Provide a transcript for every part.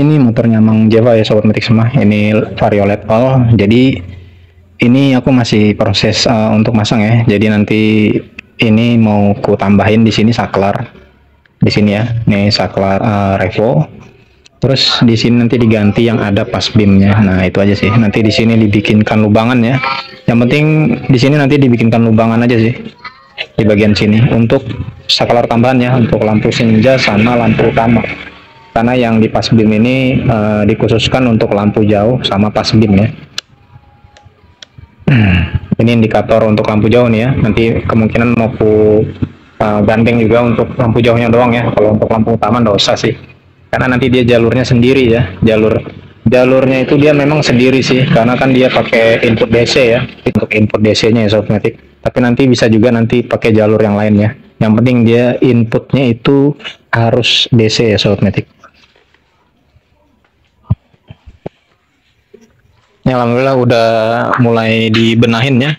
Ini motornya Mang Java ya sobat metik semua. Ini Variolet All. Jadi ini aku masih proses untuk masang ya. Jadi nanti ini mau ku tambahin di sini saklar. Di sini ya. Nih saklar Revo. Terus di sini nanti diganti yang ada pas beamnya. Nah itu aja sih. Nanti di sini dibikinkan lubangan ya. Yang penting di sini nanti dibikinkan lubangan aja sih di bagian sini untuk saklar tambahan ya, untuk lampu senja sama lampu utama. Karena yang di pas beam ini dikhususkan untuk lampu jauh sama pas beam ya. Ini indikator untuk lampu jauh nih ya. Nanti kemungkinan mau ku gandeng juga untuk lampu jauhnya doang ya. Kalau untuk lampu utama nggak usah sih. Karena nanti dia jalurnya sendiri ya. Jalurnya itu dia memang sendiri sih. Karena kan dia pakai input DC ya. Untuk input DC-nya ya sobat metik. Tapi nanti bisa juga nanti pakai jalur yang lainnya. Yang penting dia inputnya itu harus DC ya sobat metik. Ya, alhamdulillah udah mulai dibenahin ya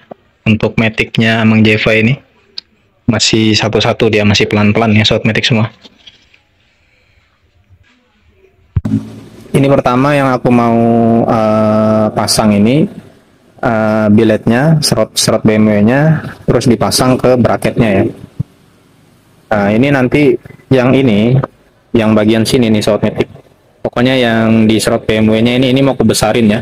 untuk metiknya Mang Jeva ini. Masih satu-satu, dia masih pelan-pelan ya sobat metik semua. Ini pertama yang aku mau pasang ini biletnya, serot BMW-nya, terus dipasang ke bracketnya ya. Nah ini nanti yang ini, yang bagian sini nih sobat metik. Pokoknya yang di serot BMW-nya ini mau kebesarin ya.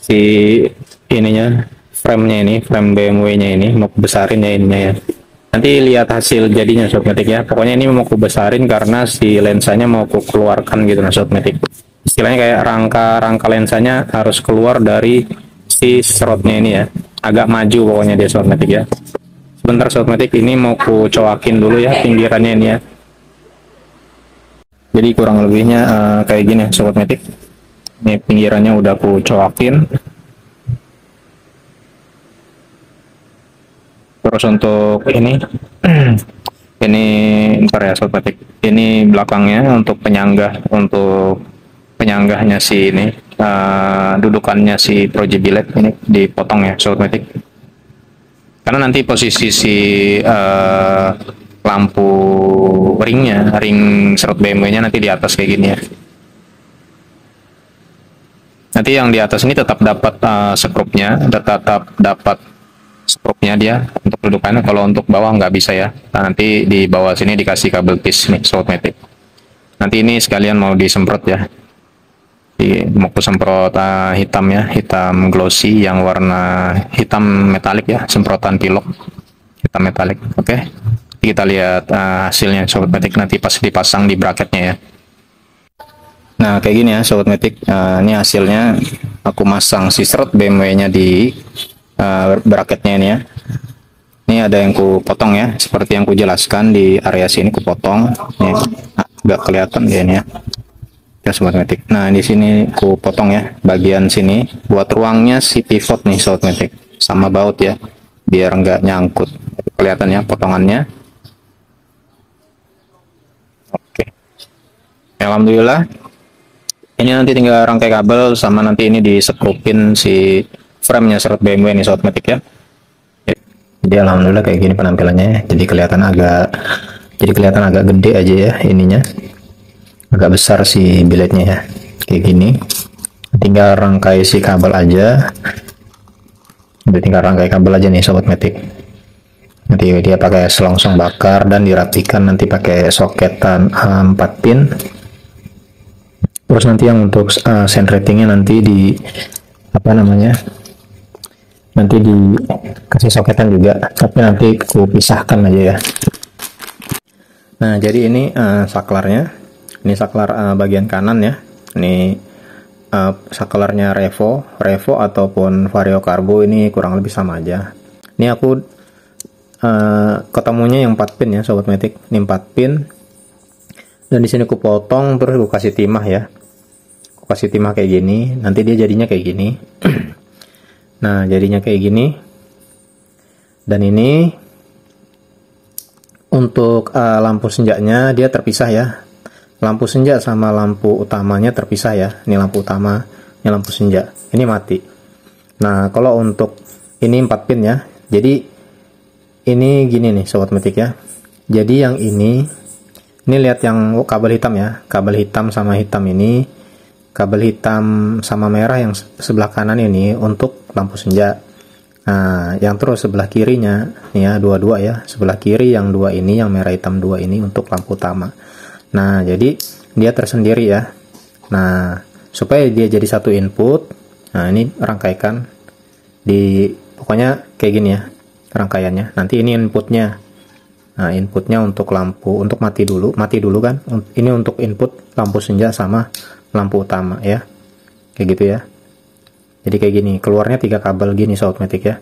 Si ininya, frame-nya ini, frame BMW-nya ini mau kebesarin ya ininya ya. Nanti lihat hasil jadinya sobat metik ya. Pokoknya ini mau kubesarin karena si lensanya mau ku keluarkan gitu nah sobat metik. Istilahnya kayak rangka lensanya harus keluar dari si serotnya ini ya. Agak maju pokoknya dia sobat metik ya. Sebentar sobat metik, ini mau ku coakin dulu ya pinggirannya ini ya. Jadi kurang lebihnya kayak gini sobat metik. Ini pinggirannya udah ku coakin. Terus untuk ini ntar ya sobat metik. Ini belakangnya untuk penyanggahnya si ini dudukannya si Proji Billet ini dipotong ya sobat metik. Karena nanti posisi si lampu ring serot BMW-nya nanti di atas kayak gini ya. Nanti yang di atas ini tetap dapat skrupnya, tetap dapat skrupnya dia untuk dudukannya. Kalau untuk bawah nggak bisa ya. Nah, nanti di bawah sini dikasih kabel tis nih sobat metik. Nanti ini sekalian mau disemprot ya. Mau semprot hitam ya, hitam glossy yang warna hitam metalik ya, semprotan pilok hitam metalik. Oke. Kita lihat hasilnya sobat metik nanti pas dipasang di bracketnya ya. Nah kayak gini ya sobat metik, ini hasilnya aku masang si serot BMW-nya di bracketnya ini ya. Ini ada yang ku potong ya, seperti yang ku jelaskan di area sini ku potong. Nih, agak kelihatan dia ini ya. Ya sobat metik. Nah di sini ku potong ya bagian sini buat ruangnya si pivot nih sobat metik sama baut ya, biar nggak nyangkut. Kelihatan ya potongannya. Oke. Alhamdulillah. Ini nanti tinggal rangkai kabel sama nanti ini disekrupin si frame-nya serot BMW ini sobat metik ya. Jadi alhamdulillah kayak gini penampilannya ya. Jadi kelihatan agak gede aja ya ininya. Agak besar si biletnya ya. Kayak gini. Tinggal rangkai si kabel aja. Udah tinggal rangkai kabel aja nih sobat metik. Nanti dia pakai selongsong bakar dan dirapikan nanti pakai soketan 4 pin. Terus nanti yang untuk send ratingnya nanti di nanti dikasih soketan juga, tapi nanti aku pisahkan aja ya. Nah jadi ini saklarnya, ini saklar bagian kanan ya. Ini saklarnya Revo ataupun Vario Carbo, ini kurang lebih sama aja. Ini aku ketemunya yang 4 pin ya sobat metik. Ini 4 pin. Dan di sini aku potong terus aku kasih timah ya. Aku kasih timah kayak gini, nanti dia jadinya kayak gini. Nah, jadinya kayak gini. Dan ini untuk lampu senjanya dia terpisah ya. Lampu senja sama lampu utamanya terpisah ya. Ini lampu utama, ini lampu senja. Ini mati. Nah, kalau untuk ini 4 pin ya. Jadi ini gini nih sobat metik ya. Jadi yang ini lihat yang kabel hitam ya, kabel hitam sama hitam ini kabel hitam sama merah yang sebelah kanan ini untuk lampu senja. Nah, yang terus sebelah kirinya nih ya, dua-dua ya, sebelah kiri yang dua ini, yang merah hitam dua ini untuk lampu utama. Nah, jadi dia tersendiri ya. Nah, supaya dia jadi satu input, nah ini rangkaikan di, pokoknya kayak gini ya rangkaiannya. Nanti ini inputnya. Nah, inputnya untuk lampu, untuk mati dulu kan. Ini untuk input lampu senja sama lampu utama ya. Kayak gitu ya. Jadi kayak gini, keluarnya 3 kabel gini Sobatmatic ya.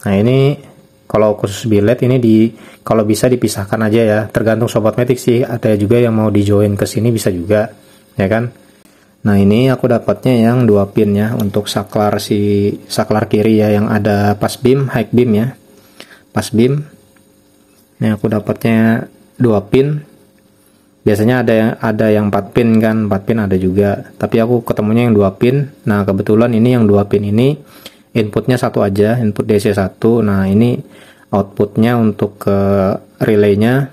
Nah, ini kalau khusus biled ini kalau bisa dipisahkan aja ya. Tergantung Sobatmatic sih, ada juga yang mau di join ke sini bisa juga, ya kan? Nah, ini aku dapatnya yang 2 pin ya untuk saklar kiri ya, yang ada pass beam, high beam ya. Pass beam. Ini aku dapatnya 2 pin. Biasanya ada yang 4 pin kan, 4 pin ada juga. Tapi aku ketemunya yang 2 pin. Nah, kebetulan ini yang 2 pin ini inputnya satu aja, input DC 1. Nah, ini outputnya untuk ke relaynya,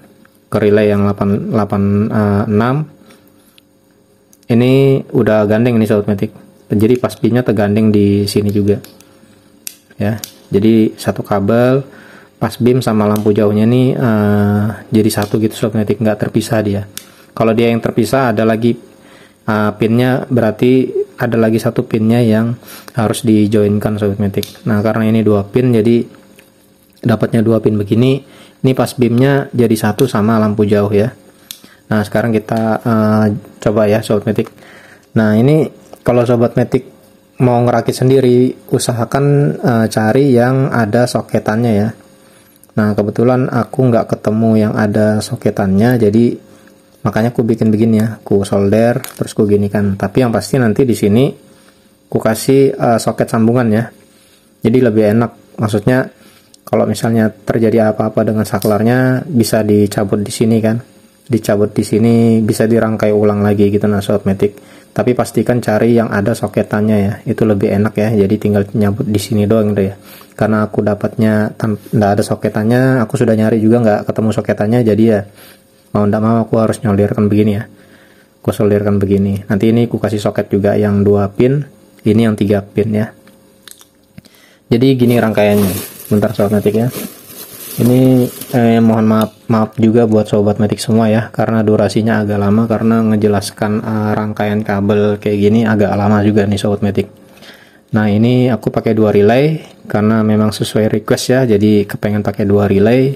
ke relay yang 886. Ini udah gandeng nih Sobatmatic. Jadi pas pinnya tergandeng di sini juga. Ya. Jadi satu kabel pas beam sama lampu jauhnya nih jadi satu gitu Sobatmatic, nggak terpisah dia. Kalau dia yang terpisah ada lagi pinnya, berarti ada lagi satu pinnya yang harus dijoinkan Sobatmatic. Nah, karena ini 2 pin jadi dapatnya 2 pin begini. Ini pas beamnya jadi satu sama lampu jauh ya. Nah, sekarang kita coba ya Sobatmatic. Nah, ini kalau Sobatmatic mau ngerakit sendiri, usahakan cari yang ada soketannya ya. Nah, kebetulan aku nggak ketemu yang ada soketannya, jadi makanya aku bikin begini ya, aku solder terus aku gini kan. Tapi yang pasti nanti di sini aku kasih soket sambungan ya. Jadi lebih enak, maksudnya kalau misalnya terjadi apa-apa dengan saklarnya bisa dicabut di sini kan. Dicabut di sini bisa dirangkai ulang lagi gitu nah Sobatmatic. Tapi pastikan cari yang ada soketannya ya, itu lebih enak ya. Jadi tinggal nyabut di sini doang gitu ya. Karena aku dapatnya nggak ada soketannya, aku sudah nyari juga nggak ketemu soketannya, jadi ya mau ndak mau aku harus nyolderkan begini ya. Aku solderkan begini. Nanti ini aku kasih soket juga yang 2 pin, ini yang 3 pin ya. Jadi gini rangkaiannya. Bentar Sobatmatic ya. Ini mohon maaf juga buat Sobatmatic semua ya, karena durasinya agak lama, karena ngejelaskan rangkaian kabel kayak gini agak lama juga nih Sobatmatic. Nah, ini aku pakai 2 relay karena memang sesuai request ya, jadi kepengen pakai 2 relay.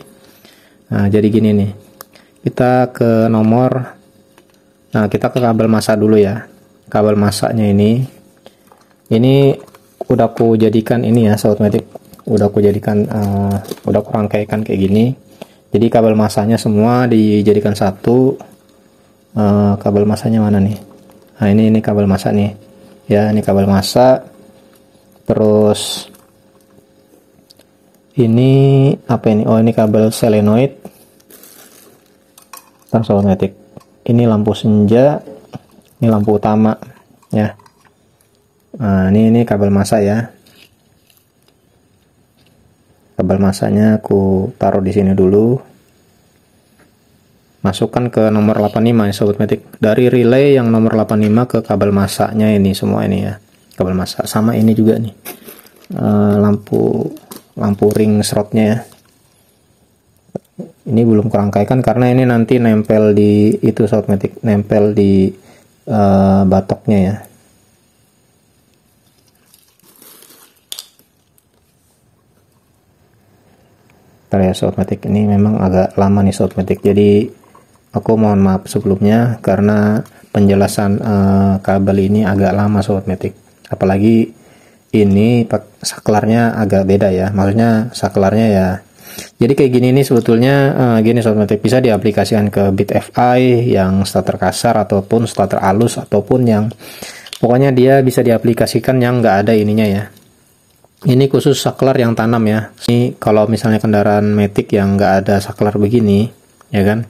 Nah, jadi gini nih, kita ke nomor, nah kita ke kabel masa dulu ya. Kabel masanya ini udah aku jadikan ini ya Sobatmatic, udah aku rangkaikan kayak gini. Jadi kabel masanya semua dijadikan satu. Kabel masanya mana nih? Nah, ini kabel masa nih ya, ini kabel masa. Terus ini apa ini? Oh, ini kabel solenoid. Sobatmatic. Ini lampu senja, ini lampu utama ya. Nah, ini kabel masa ya. Kabel masanya aku taruh di sini dulu. Masukkan ke nomor 85 ya Sobatmatic. Dari relay yang nomor 85 ke kabel masanya ini semua ini ya. Kabel masa sama ini juga nih. Lampu ring slotnya ya. Ini belum kurangkaikan karena ini nanti nempel di itu Sobatmatic, nempel di batoknya ya. Bentar ya Sobatmatic, ini memang agak lama nih Sobatmatic, jadi aku mohon maaf sebelumnya karena penjelasan kabel ini agak lama Sobatmatic. Apalagi ini saklarnya agak beda ya, maksudnya saklarnya ya. Jadi kayak gini nih sebetulnya gini Sobatmatic, bisa diaplikasikan ke bit FI yang starter kasar ataupun starter halus, ataupun yang pokoknya dia bisa diaplikasikan yang nggak ada ininya ya. Ini khusus saklar yang tanam ya. Ini kalau misalnya kendaraan Matic yang nggak ada saklar begini ya kan.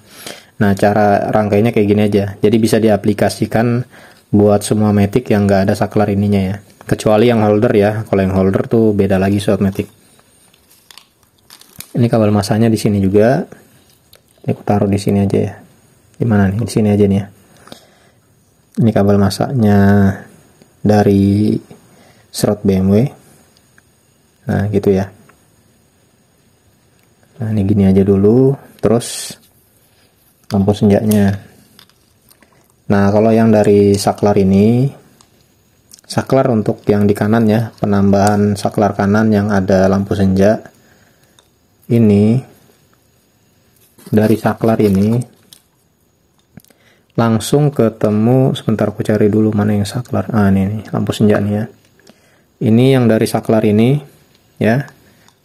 Nah, cara rangkainya kayak gini aja. Jadi bisa diaplikasikan buat semua Matic yang nggak ada saklar ininya ya. Kecuali yang holder ya. Kalau yang holder tuh beda lagi Sobatmatic. Ini kabel masanya di sini juga. Ini aku taruh di sini aja ya. Di mana nih? Di sini aja nih ya. Ini kabel masaknya dari slot BMW. Nah gitu ya. Nah ini gini aja dulu, terus lampu senjanya. Nah kalau yang dari saklar ini, saklar untuk yang di kanan ya, penambahan saklar kanan yang ada lampu senja ini, dari saklar ini langsung ketemu, sebentar aku cari dulu mana yang saklar. Ini lampu senja nih ya, ini yang dari saklar ini ya,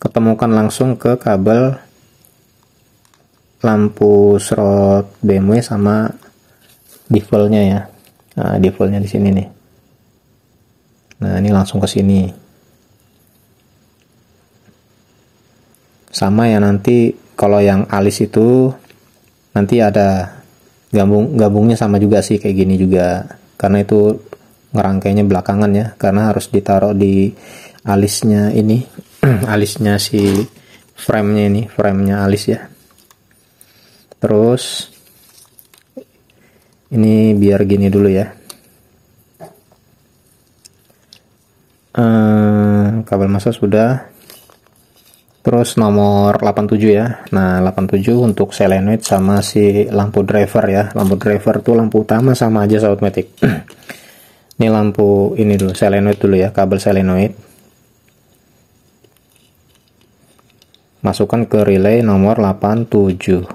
ketemukan langsung ke kabel lampu slot BMW sama divelnya ya. Nah divelnya di sini nih. Nah ini langsung ke sini. Sama ya, nanti kalau yang alis itu nanti ada gabungnya sama juga sih kayak gini juga, karena itu ngerangkainya belakangan ya, karena harus ditaruh di alisnya ini alisnya si framenya, ini framenya alis ya. Terus ini biar gini dulu ya, kabel masa sudah. Terus nomor 87 ya. Nah 87 untuk solenoid sama si lampu driver ya. Lampu driver tuh lampu utama sama aja sahabat matic. Ini lampu ini dulu, solenoid dulu ya, kabel solenoid. Masukkan ke relay nomor 87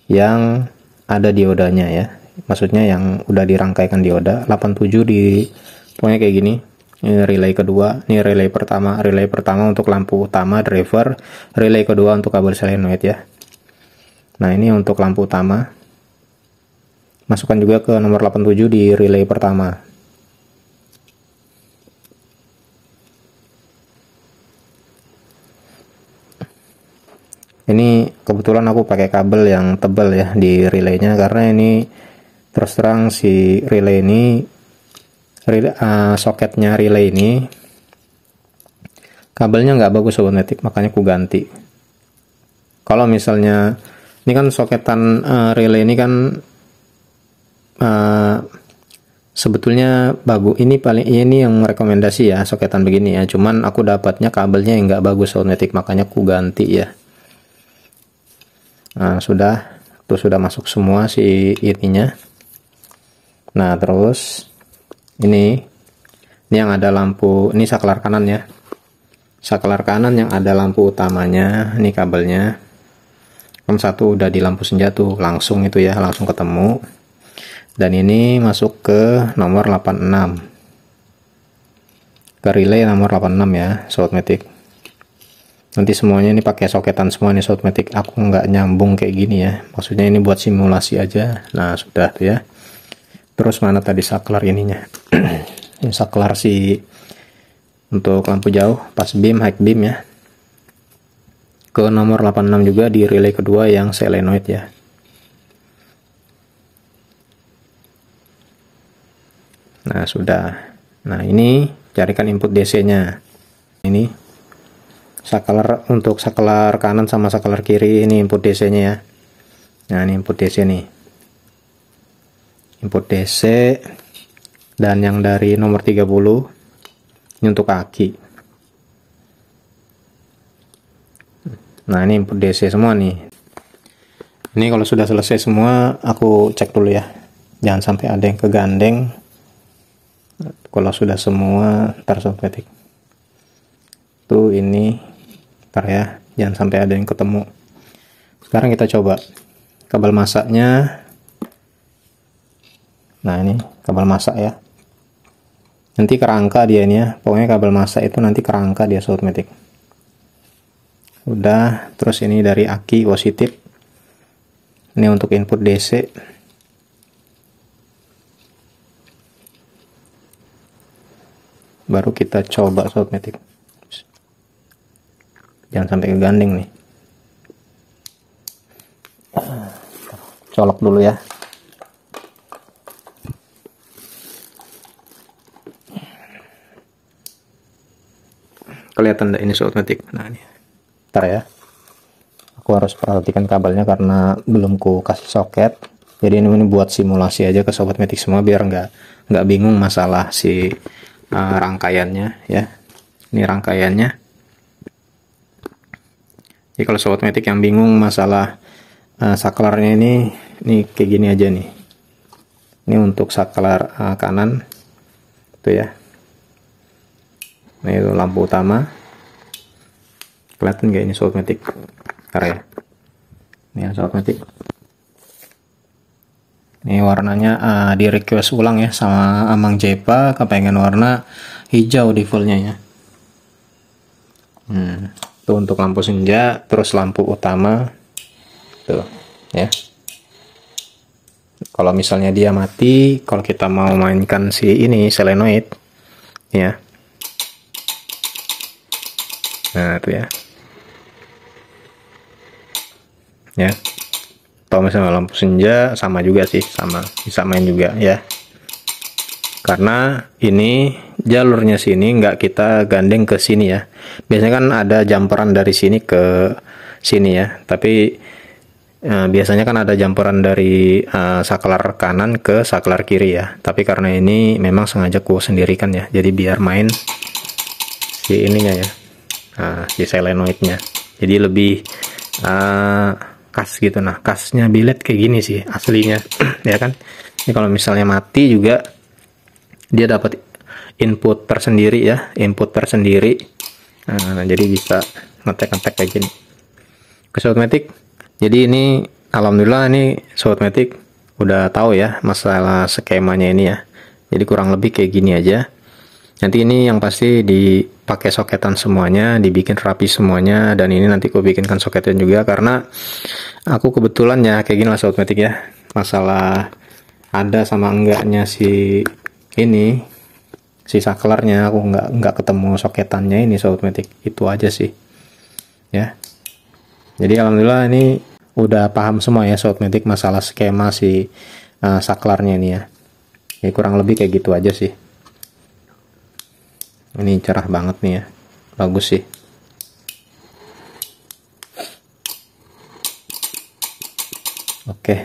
yang ada diodanya ya. Maksudnya yang udah dirangkaikan dioda. 87 di pokoknya kayak gini. Ini relay kedua, ini relay pertama untuk lampu utama driver, relay kedua untuk kabel solenoid ya. Nah ini untuk lampu utama, masukkan juga ke nomor 87 di relay pertama. Ini kebetulan aku pakai kabel yang tebal ya di relaynya, karena ini terus terang si relay ini soketnya relay ini kabelnya nggak bagus sobat matic, makanya aku ganti. Kalau misalnya ini kan soketan relay ini kan sebetulnya bagus, ini paling ini yang rekomendasi ya, soketan begini ya, cuman aku dapatnya kabelnya yang nggak bagus sobat matic, makanya aku ganti ya. Nah sudah masuk semua si ininya. Nah terus ini yang ada lampu, ini saklar kanan ya, saklar kanan yang ada lampu utamanya, ini kabelnya kan satu udah di lampu senja tuh, langsung itu ya, langsung ketemu. Dan ini masuk ke nomor 86, ke relay nomor 86 ya sobat matic. Nanti semuanya ini pakai soketan semua nih sobat matic, aku nggak nyambung kayak gini ya, maksudnya ini buat simulasi aja. Nah sudah tuh ya. Terus mana tadi saklar ininya? Ini saklar si untuk lampu jauh, pas beam, high beam ya. Ke nomor 86 juga di relay kedua yang solenoid ya. Nah sudah. Nah ini carikan input DC-nya. Ini saklar untuk saklar kanan sama saklar kiri, ini input DC-nya ya. Nah ini input DC nih. Input DC, dan yang dari nomor 30 ini untuk aki. Nah ini input DC semua nih. Ini kalau sudah selesai semua aku cek dulu ya, jangan sampai ada yang kegandeng. Kalau sudah semua ntar sobat matic tuh ini ntar ya, jangan sampai ada yang ketemu. Sekarang kita coba kabel masaknya. Nah ini kabel masak ya, nanti kerangka dia ini ya, pokoknya kabel masak itu nanti kerangka dia sobat matic. Udah, terus ini dari aki positif, ini untuk input DC. Baru kita coba sobat matic, jangan sampai kegandeng nih. Colok dulu ya. Kelihatan enggak ini sobat matic? Nah ini, ntar ya, aku harus perhatikan kabelnya karena belum ku kasih soket. Jadi ini buat simulasi aja ke sobat metik semua biar nggak bingung masalah si rangkaiannya ya. Ini rangkaiannya. Jadi kalau sobat metik yang bingung masalah saklarnya ini kayak gini aja nih. Ini untuk saklar kanan tuh ya. Nah itu lampu utama. Kelihatan nggak ini sobat metik? Karya. Ini ya sobat metik. Ini warnanya di request ulang ya sama Amang Jepa, kepengen warna hijau di fullnya ya. Itu untuk lampu senja, terus lampu utama tuh ya. Kalau misalnya dia mati, kalau kita mau mainkan si ini solenoid ya. Nah itu ya. Ya. Atau misalnya lampu senja sama juga sih, sama bisa main juga ya. Karena ini jalurnya sini nggak kita gandeng ke sini ya. Biasanya kan ada jumperan dari sini ke sini ya. Tapi biasanya kan ada jumperan dari saklar kanan ke saklar kiri ya. Tapi karena ini memang sengaja ku sendirikan ya. Jadi biar main si ininya ya. Si solenoidnya. Jadi lebih kas gitu. Nah kasnya billet kayak gini sih aslinya ya kan. Ini kalau misalnya mati juga dia dapat input tersendiri ya, input tersendiri. Nah jadi bisa ngetek kayak gini ke sobat metik. Jadi ini alhamdulillah ini sobat metik udah tahu ya masalah skemanya ini ya. Jadi kurang lebih kayak gini aja. Nanti ini yang pasti dipakai soketan semuanya, dibikin rapi semuanya, dan ini nanti aku bikinkan soketnya juga karena aku kebetulan ya kayak gini lah sobat metik ya. Masalah ada sama enggaknya si ini si saklarnya aku nggak ketemu soketannya ini sobat metik. Itu aja sih. Ya. Jadi alhamdulillah ini udah paham semua ya sobat metik masalah skema si saklarnya ini ya. Ya kurang lebih kayak gitu aja sih. Ini cerah banget nih ya, bagus sih. Oke,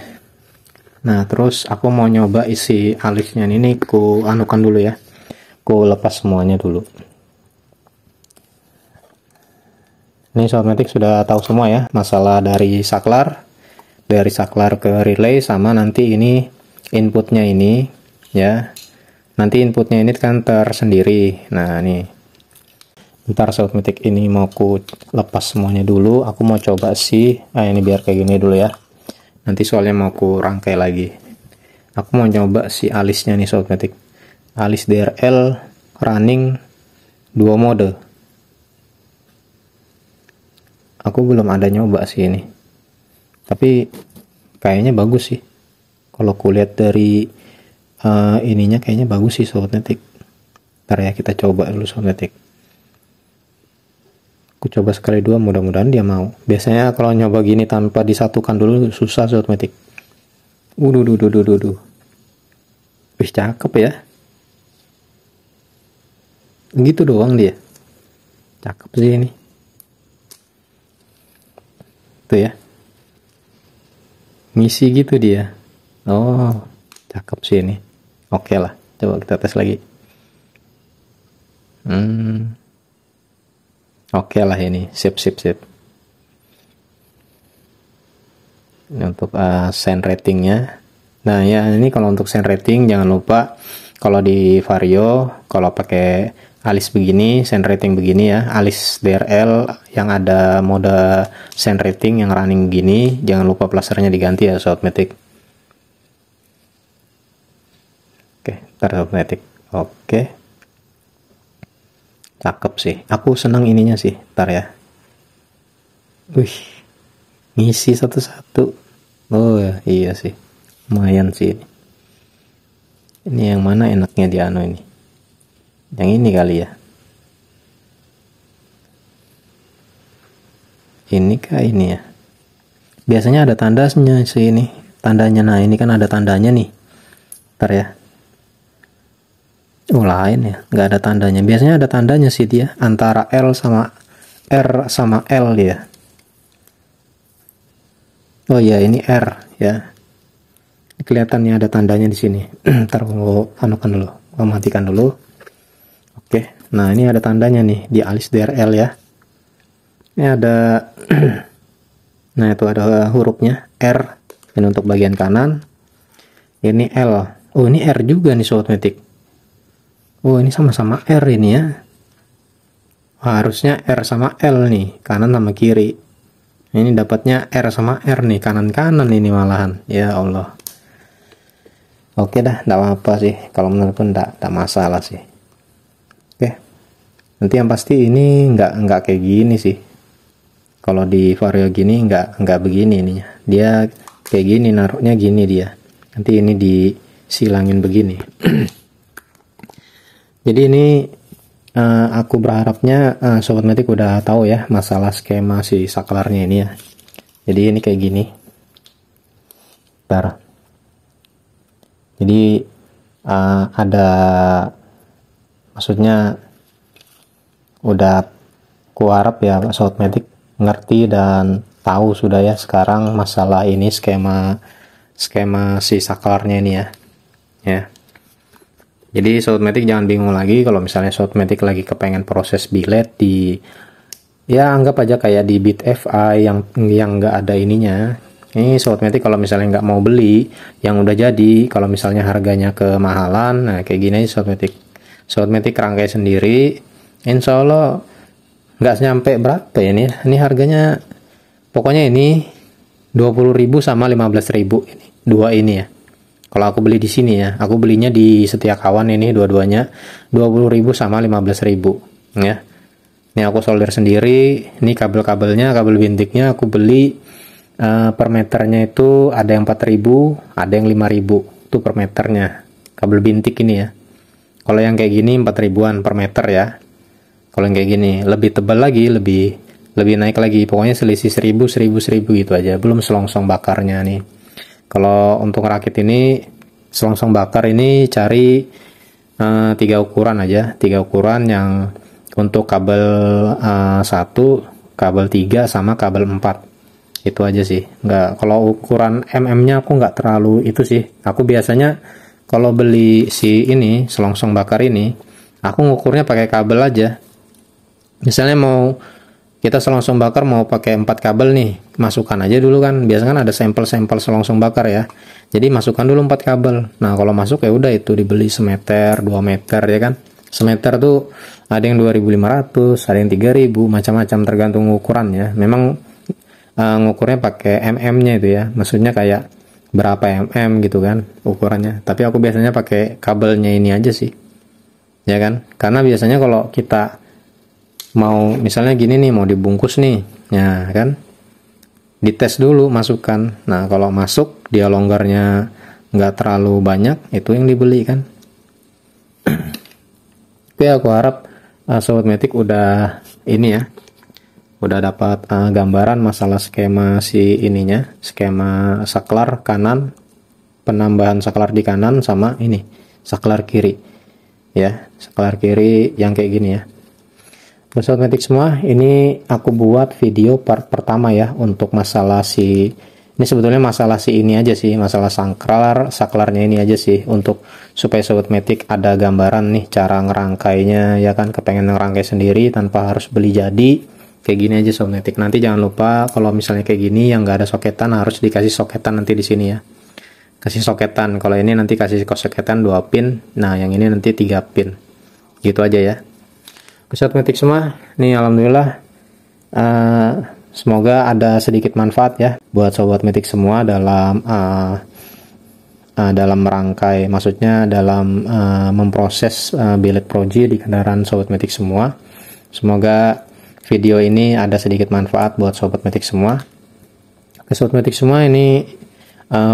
nah terus aku mau nyoba isi alisnya ini ku anukan dulu ya, ku lepas semuanya dulu. Ini sobat metik sudah tahu semua ya masalah dari saklar ke relay sama nanti ini inputnya ini ya. Nanti inputnya ini kan tersendiri. Nah ini ntar sobat metik ini mau ku lepas semuanya dulu. Aku mau coba sih ini biar kayak gini dulu ya. Nanti soalnya mau ku rangkai lagi. Aku mau coba si alisnya nih sobat metik. Alis DRL running 2 mode. Aku belum ada nyoba sih ini. Tapi kayaknya bagus sih. Kalau kulihat dari ininya kayaknya bagus sih sobat metik. Ntar ya kita coba dulu sobat metik. Aku coba sekali dua, mudah-mudahan dia mau. Biasanya kalau nyoba gini tanpa disatukan dulu susah sobat metik. Wih cakep ya. Gitu doang dia. Cakep sih ini. Tuh ya. Ngisi gitu dia. Oh, cakep sih ini. Oke lah, coba kita tes lagi. Oke lah ini, sip. Ini untuk send ratingnya. Nah ya ini kalau untuk send rating jangan lupa kalau di Vario kalau pakai alis begini, send rating begini ya, alis DRL yang ada mode send rating yang running begini, jangan lupa plasternya diganti ya sobat metik. Ntar sobat metik. Oke. Cakep sih. Aku senang ininya sih. Ntar ya. Wih. Ngisi satu-satu. Oh iya sih. Lumayan sih ini. Ini yang mana enaknya di anu ini? Yang ini kali ya. Ini kah ini ya? Biasanya ada tandanya sih ini. Tandanya. Nah ini kan ada tandanya nih. Ntar ya. Oh lain ya, nggak ada tandanya. Biasanya ada tandanya sih dia antara L sama R sama L dia. Oh ya ini R ya. Kelihatan nih ada tandanya di sini. Ntar gua anukan dulu, gua matikan dulu. Oke, nah ini ada tandanya nih di alis DRL ya. Ini ada nah itu ada hurufnya R, ini untuk bagian kanan, ini L. Oh ini R juga nih Sobat Matic. Oh ini sama-sama R ini ya. Harusnya R sama L nih, kanan sama kiri. Ini dapatnya R sama R nih, kanan-kanan ini malahan. Ya Allah. Oke dah, enggak apa-apa sih. Kalau menurut pun enggak masalah sih. Oke. Nanti yang pasti ini enggak kayak gini sih. Kalau di Vario gini enggak begini ininya. Dia kayak gini, naruhnya gini dia. Nanti ini disilangin begini. Jadi ini aku berharapnya Sobat Matic udah tahu ya masalah skema si saklarnya ini ya. Jadi ini kayak gini. Bentar. Jadi ada, maksudnya udah kuharap ya Sobat Matic ngerti dan tahu sudah ya sekarang masalah ini skema si saklarnya ini ya. Jadi Sobat Matic jangan bingung lagi kalau misalnya Sobat Matic lagi kepengen proses bilet di, ya anggap aja kayak di BitFi yang nggak ada ininya. Ini Sobat Matic kalau misalnya nggak mau beli yang udah jadi, kalau misalnya harganya kemahalan, nah kayak gini aja Sobat Matic rangkai sendiri, insya Allah nggak nyampe berapa ya nih. Ini harganya pokoknya ini 20.000 sama 15.000 ini dua ini ya. Kalau aku beli di sini ya, aku belinya di Setia Kawan ini dua-duanya 20.000 sama 15.000 ya. Ini aku solder sendiri. Ini kabel-kabelnya, kabel bintiknya aku beli per meternya itu ada yang 4.000, ada yang 5.000 itu per meternya. Kabel bintik ini ya. Kalau yang kayak gini 4.000-an per meter ya. Kalau yang kayak gini lebih tebal lagi, lebih naik lagi. Pokoknya selisih 1.000 gitu aja. Belum selongsong bakarnya nih. Kalau untuk rakit ini selongsong bakar ini cari 3 ukuran aja, 3 ukuran yang untuk kabel 1, kabel 3 sama kabel 4. Itu aja sih. Nggak, kalau ukuran mm-nya aku nggak terlalu itu sih. Aku biasanya kalau beli si ini selongsong bakar ini, aku ngukurnya pakai kabel aja. Misalnya mau kita selongsong bakar mau pakai 4 kabel nih, masukkan aja dulu kan. Biasanya kan ada sampel-sampel selongsong bakar ya. Jadi masukkan dulu 4 kabel. Nah, kalau masuk ya udah itu dibeli semeter, 2 meter ya kan. Semeter tuh ada yang 2.500, ada yang 3.000, macam-macam tergantung ukurannya. Memang ngukurnya pakai mm-nya itu ya. Maksudnya kayak berapa mm gitu kan ukurannya. Tapi aku biasanya pakai kabelnya ini aja sih. Ya kan? Karena biasanya kalau kita mau misalnya gini nih, mau dibungkus nih ya kan, dites dulu masukkan. Nah kalau masuk dia longgarnya nggak terlalu banyak, itu yang dibeli kan. Oke, aku harap Sobat Matic udah ini ya, udah dapat gambaran masalah skema si ininya, skema saklar kanan, penambahan saklar di kanan sama ini saklar kiri ya, saklar kiri yang kayak gini ya. Sobat Matic semua, ini aku buat video part pertama ya untuk masalah si, ini sebetulnya masalah si ini aja sih, masalah saklarnya ini aja sih, untuk supaya Sobat Matic ada gambaran nih cara ngerangkainya ya kan, kepengen ngerangkai sendiri tanpa harus beli jadi, kayak gini aja Sobat Matic. Nanti jangan lupa kalau misalnya kayak gini yang nggak ada soketan harus dikasih soketan nanti di sini ya, kasih soketan. Kalau ini nanti kasih soketan 2 pin, nah yang ini nanti 3 pin, gitu aja ya. Sobat Matic semua, nih alhamdulillah semoga ada sedikit manfaat ya buat Sobat Matic semua dalam dalam merangkai, maksudnya dalam memproses bilet proji di kendaraan Sobat Matic semua. Semoga video ini ada sedikit manfaat buat Sobat Matic semua. Sobat Matic semua, ini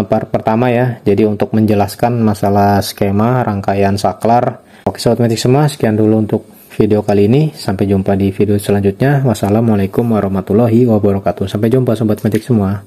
part pertama ya, jadi untuk menjelaskan masalah skema rangkaian saklar. Oke Sobat Matic semua, sekian dulu untuk video kali ini. Sampai jumpa di video selanjutnya. Wassalamualaikum warahmatullahi wabarakatuh. Sampai jumpa Sobat Matic semua.